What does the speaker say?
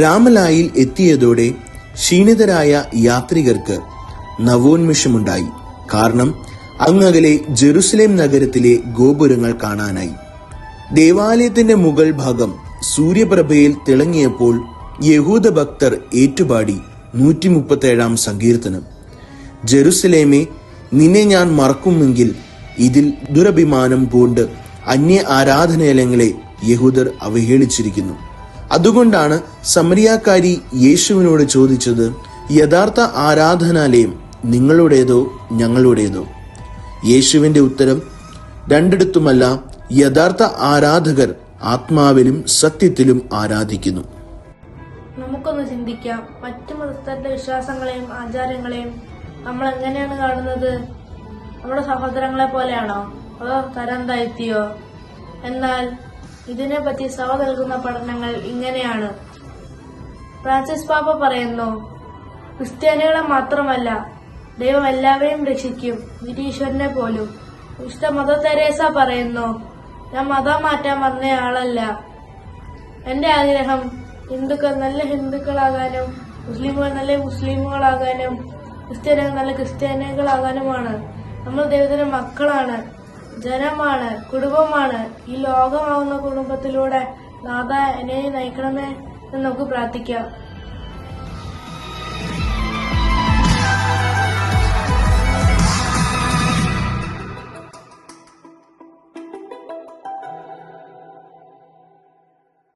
രാമലായിൽ എത്തിയതോടെ ക്ഷീണിതരായ യാത്രികർക്ക് നവോന്മേഷമുണ്ടായി. കാരണം അങ്ങകലെ ജെറുസലേം നഗരത്തിലെ ഗോപുരങ്ങൾ കാണാനായി. ദേവാലയത്തിന്റെ മുകൾ ഭാഗം സൂര്യപ്രഭയിൽ തിളങ്ങിയപ്പോൾ യഹൂദ ഭക്തർ ഏറ്റുപാടി 137 സങ്കീർത്തനം. ജെറുസലേമേ, നിന്നെ ഞാൻ മറക്കുമെങ്കിൽ ഇതിൽ ദുരഭിമാനം പൂണ്ട് അന്യ ആരാധനാലയങ്ങളെ യഹൂദർ അവഹേളിച്ചിരിക്കുന്നു. അതുകൊണ്ടാണ് സമരിയാക്കാരി യേശുവിനോട് ചോദിച്ചത്, യഥാർത്ഥ ആരാധനാലയം നിങ്ങളുടേതോ ഞങ്ങളുടേതോ? യേശുവിന്റെ ഉത്തരം, രണ്ടിടത്തുമല്ല. യഥാർത്ഥ ആരാധകർ ആത്മാവിലും സത്യത്തിലും ആരാധിക്കുന്നു. നമുക്കൊന്ന് ചിന്തിക്കാം. മറ്റു മതസ്ഥരുടെ വിശ്വാസങ്ങളെയും ആചാരങ്ങളെയും നമ്മൾ എങ്ങനെയാണ് കാണുന്നത്? നമ്മുടെ സഹോദരങ്ങളെ പോലെയാണോ, അതോ തരം താഴ്ത്തിയോ? എന്നാൽ ഇതിനെപ്പറ്റി സഭ നൽകുന്ന പഠനങ്ങൾ ഇങ്ങനെയാണ്. ഫ്രാൻസിസ് പാപ്പ പറയുന്നു, ക്രിസ്ത്യാനികളെ മാത്രമല്ല, ദൈവം എല്ലാവരെയും രക്ഷിക്കും, നിരീശ്വരനെ പോലും. വിശുദ്ധ മദർ തെരേസ പറയുന്നു, ഞാൻ മതം മാറ്റാൻ വന്നയാളല്ല. എന്റെ ആഗ്രഹം ഹിന്ദുക്കൾ നല്ല ഹിന്ദുക്കളാകാനും മുസ്ലിമുകൾ നല്ല മുസ്ലിമുകളാകാനും ക്രിസ്ത്യാനികൾ നല്ല ക്രിസ്ത്യാനികളാകാനുമാണ്. നമ്മൾ ദൈവത്തിന്റെ മക്കളാണ്, ജനമാണ്, കുടുംബമാണ്. ഈ ലോകമാവുന്ന കുടുംബത്തിലൂടെ നാഥ എന്നെ നയിക്കണമേ എന്ന് നമുക്ക് പ്രാർത്ഥിക്കാം.